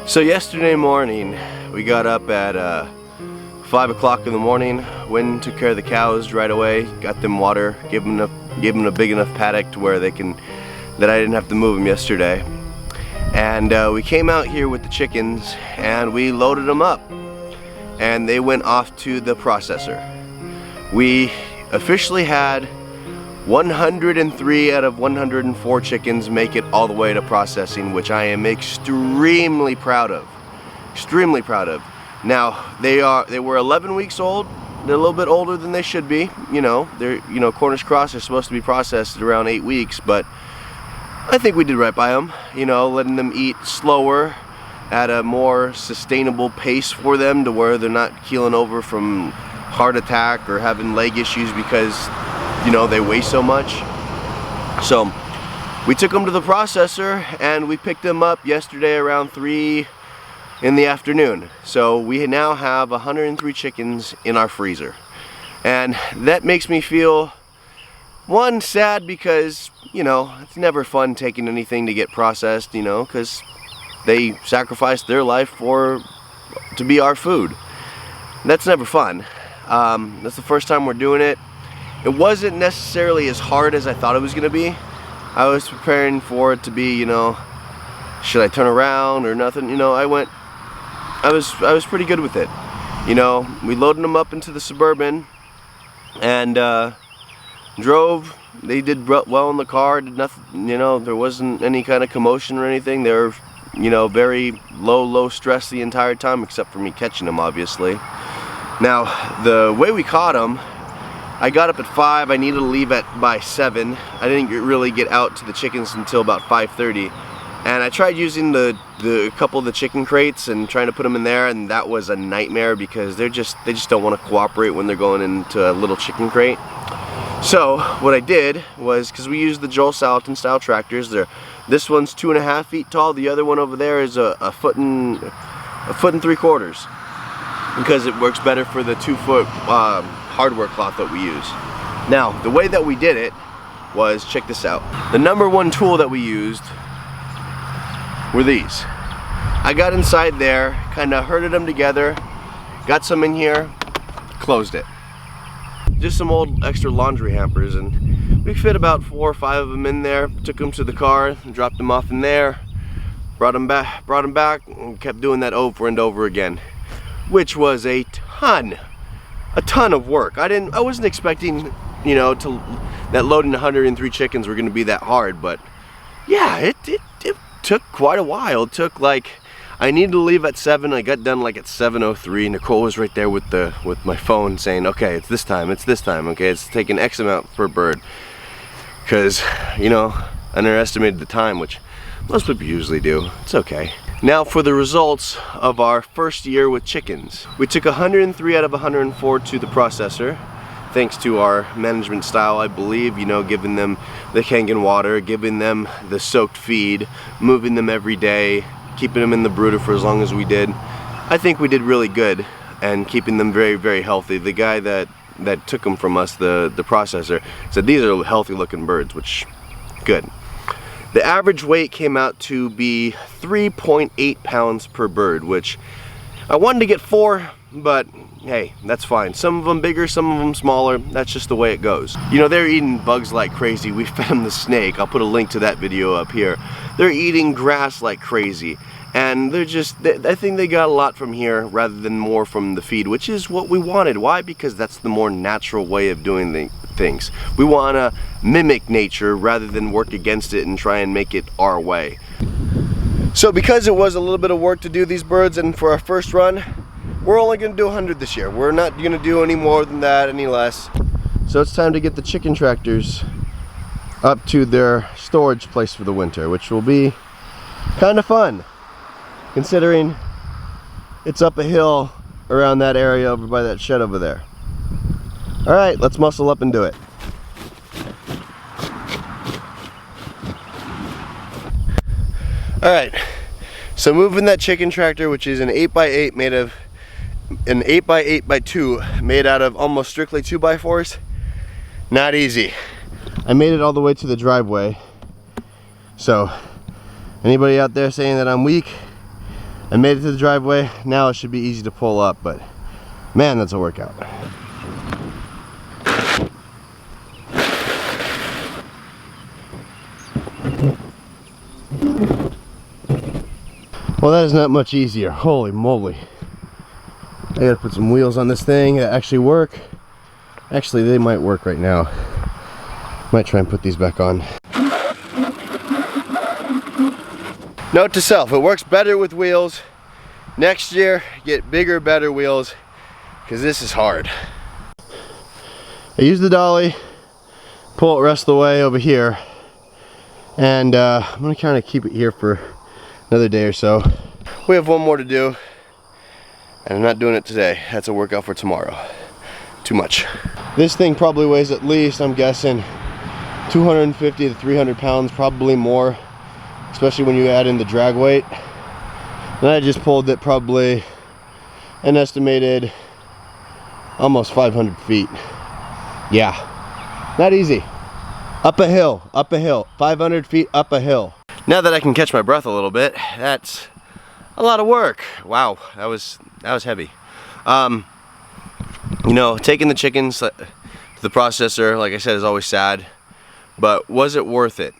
So yesterday morning, we got up at 5 o'clock in the morning, went and took care of the cows right away, got them water, gave them a big enough paddock to where that I didn't have to move them yesterday. And we came out here with the chickens and we loaded them up and they went off to the processor. We officially had 103 out of 104 chickens make it all the way to processing, which I am extremely proud of. Extremely proud of. Now, they were 11 weeks old. They're a little bit older than they should be. Cornish Cross are supposed to be processed at around 8 weeks, but I think we did right by them. Letting them eat slower at a more sustainable pace for them, to where they're not keeling over from heart attack or having leg issues because they weigh so much. So we took them to the processor and we picked them up yesterday around 3 in the afternoon. So we now have 103 chickens in our freezer. And that makes me feel, one, sad because, it's never fun taking anything to get processed, because they sacrificed their life to be our food. That's never fun. That's the first time we're doing it. It wasn't necessarily as hard as I thought it was going to be. I was preparing for it to be, should I turn around or nothing? I was pretty good with it. We loaded them up into the Suburban and drove. They did well in the car. Did nothing, there wasn't any kind of commotion or anything. They were, very low stress the entire time, except for me catching them, obviously. Now, the way we caught them, I got up at 5, I needed to leave by 7. I didn't really get out to the chickens until about 5:30. And I tried using the couple of the chicken crates and trying to put them in there, and that was a nightmare because they just don't want to cooperate when they're going into a little chicken crate. So what I did was, because we use the Joel Salatin style tractors, this one's 2.5 feet tall, the other one over there is a foot and 3/4, because it works better for the 2-foot hardware cloth that we use. Now, the way that we did it was, check this out. The #1 tool that we used were these. I got inside there, kind of herded them together, got some in here, closed it. Just some old extra laundry hampers, and we fit about 4 or 5 of them in there. Took them to the car, dropped them off in there, brought them back, and kept doing that over and over again, which was a ton of work. I wasn't expecting, that loading 103 chickens were going to be that hard, but yeah, it took quite a while. It took I needed to leave at 7. I got done at 7:03. Nicole was right there with my phone saying, okay, it's this time, okay, it's taking X amount per bird, because underestimated the time, which most people usually do. It's okay. Now for the results of our first year with chickens. We took 103 out of 104 to the processor, thanks to our management style, I believe, giving them the Kangen water, giving them the soaked feed, moving them every day, keeping them in the brooder for as long as we did. I think we did really good and keeping them very, very healthy. The guy that took them from us, the processor, said these are healthy looking birds, which, good. The average weight came out to be 3.8 pounds per bird, which I wanted to get 4, but hey, that's fine. Some of them bigger, some of them smaller. That's just the way it goes. They're eating bugs like crazy. We fed them the snake. I'll put a link to that video up here. They're eating grass like crazy. And I think they got a lot from here rather than more from the feed, which is what we wanted. Why? Because that's the more natural way of doing things. We want to mimic nature rather than work against it and try and make it our way. So because it was a little bit of work to do these birds, and for our first run, we're only going to do 100 this year. We're not going to do any more than that, any less. So it's time to get the chicken tractors up to their storage place for the winter, which will be kind of fun, considering it's up a hill around that area over by that shed over there. All right, let's muscle up and do it. All right, so moving that chicken tractor, which is an 8x8 made of an 8x8x2 made out of almost strictly 2x4s, not easy. I made it all the way to the driveway. So anybody out there saying that I'm weak, I made it to the driveway. Now it should be easy to pull up, but man, that's a workout. Well, that is not much easier. Holy moly. I gotta put some wheels on this thing that actually work. Actually, they might work right now. Might try and put these back on. Note to self, it works better with wheels. Next year, get bigger, better wheels, because this is hard. I use the dolly, pull it rest of the way over here, and I'm gonna kind of keep it here for another day or so. We have one more to do, and I'm not doing it today. That's a workout for tomorrow. Too much. This thing probably weighs at least, I'm guessing, 250 to 300 pounds, probably more, especially when you add in the drag weight. And I just pulled it probably an estimated almost 500 feet. Yeah, not easy. Up a hill, 500 feet up a hill. Now that I can catch my breath a little bit, that's a lot of work. Wow, that was heavy. You know, taking the chickens to the processor, like I said, is always sad. But was it worth it?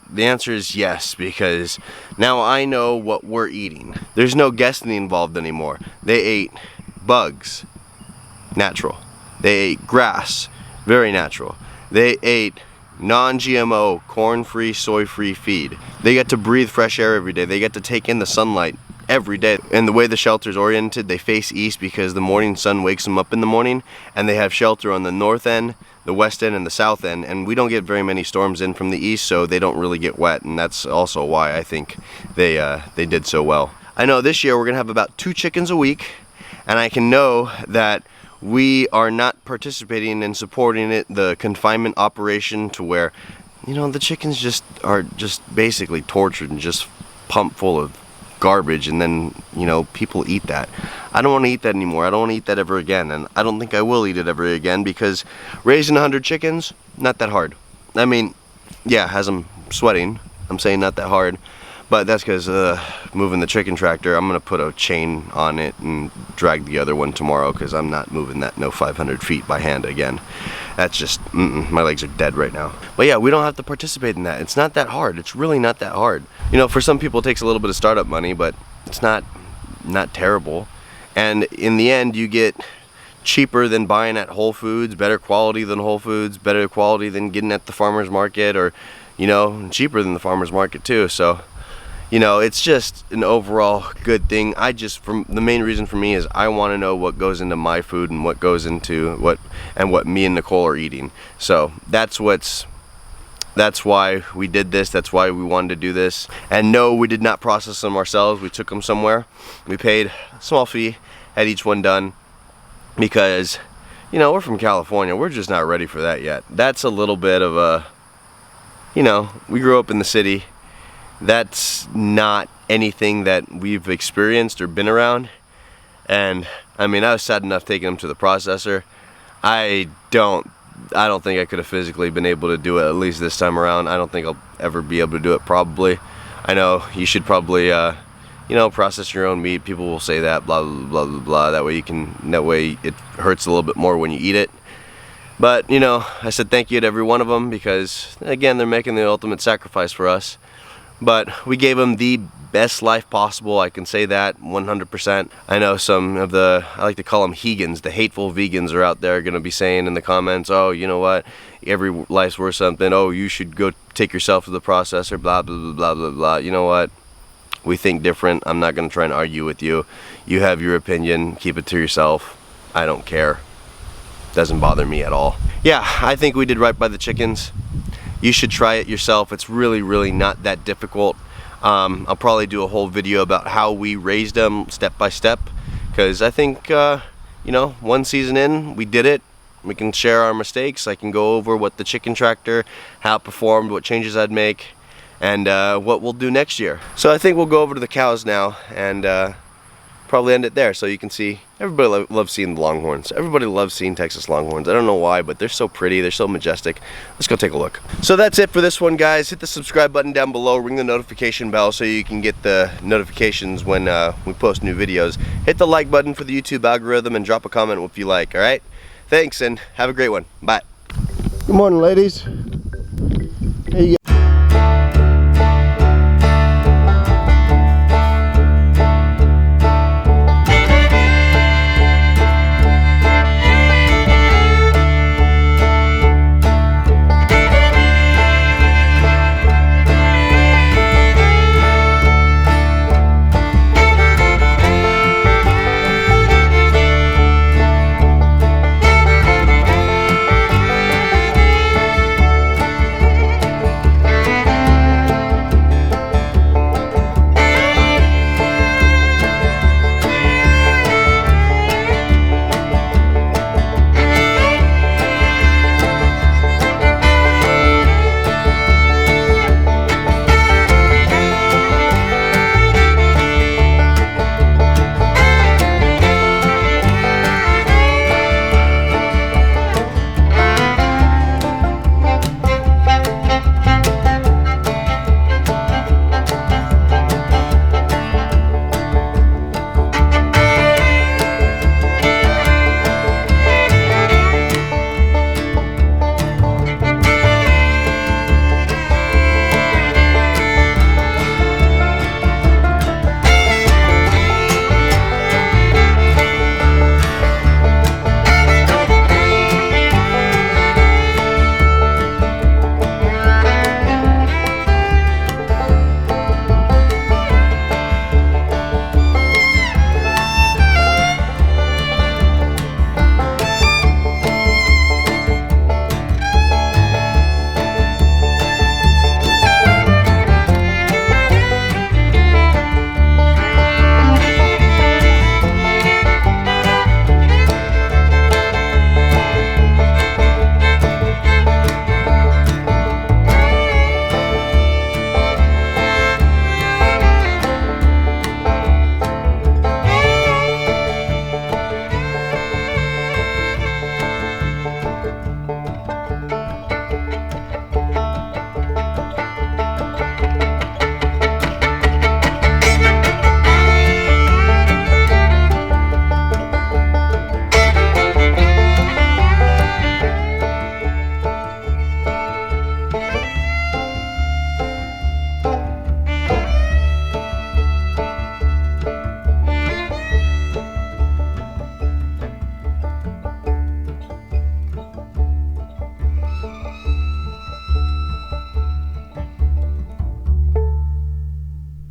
The answer is yes, because now I know what we're eating. There's no guessing involved anymore. They ate bugs, natural. They ate grass, very natural. They ate non-GMO, corn-free, soy-free feed. They get to breathe fresh air every day. They get to take in the sunlight every day. And the way the shelter's oriented, they face east because the morning sun wakes them up in the morning, and they have shelter on the north end, the west end, and the south end, and we don't get very many storms in from the east, so they don't really get wet, and that's also why I think they did so well. I know this year we're gonna have about 2 chickens a week, and I can know that we are not participating in supporting it, the confinement operation, to where, you know, the chickens are basically tortured and just pumped full of garbage, and then, you know, people eat that. I don't want to eat that anymore. I don't want to eat that ever again, and I don't think I will eat it ever again, because raising 100 chickens, not that hard. I mean, yeah, as I'm sweating, I'm saying not that hard, but that's because moving the chicken tractor, I'm gonna put a chain on it and drag the other one tomorrow, because I'm not moving that 500 feet by hand again. That's just, my legs are dead right now. But yeah, we don't have to participate in that. It's not that hard. It's really not that hard. You know, for some people it takes a little bit of startup money, but it's not terrible. And in the end, you get cheaper than buying at Whole Foods, better quality than Whole Foods, better quality than getting at the farmer's market, or, you know, cheaper than the farmer's market too. So, you know, it's just an overall good thing. The main reason for me is I want to know what goes into my food and what goes into what me and Nicole are eating. So that's why we did this. That's why we wanted to do this. And no, we did not process them ourselves. We took them somewhere. We paid a small fee, had each one done, because, you know, we're from California. We're just not ready for that yet. That's a little bit of a, you know, we grew up in the city. That's not anything that we've experienced or been around. And I mean, I was sad enough taking them to the processor. I don't think I could have physically been able to do it, at least this time around. I don't think I'll ever be able to do it, probably. I know you should probably you know, process your own meat. People will say that, blah blah blah blah blah. That way it hurts a little bit more when you eat it. But, you know, I said thank you to every one of them, because again, they're making the ultimate sacrifice for us. But we gave them the best life possible. I can say that 100%. I know some of I like to call them hegans, the hateful vegans are out there going to be saying in the comments, oh, you know what, every life's worth something, oh, you should go take yourself to the processor, blah blah blah blah blah blah. You know what, we think different. I'm not going to try and argue with you. You have your opinion, keep it to yourself. I don't care. Doesn't bother me at all. Yeah, I think we did right by the chickens. You should try it yourself. It's really, really not that difficult. I'll probably do a whole video about how we raised them step by step, because I think, you know, one season in, we did it. We can share our mistakes. I can go over what the chicken tractor, how it performed, what changes I'd make, and what we'll do next year. So I think we'll go over to the cows now and probably end it there so you can see. Everybody loves seeing the longhorns. Everybody loves seeing Texas longhorns. I don't know why, but they're so pretty, they're so majestic. Let's go take a look. So that's it for this one, guys. Hit the subscribe button down below, ring the notification bell so you can get the notifications when we post new videos. Hit the like button for the YouTube algorithm and drop a comment if you like, all right? Thanks and have a great one. Bye. Good morning, ladies. Here you go.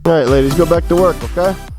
All right, ladies, go back to work, okay?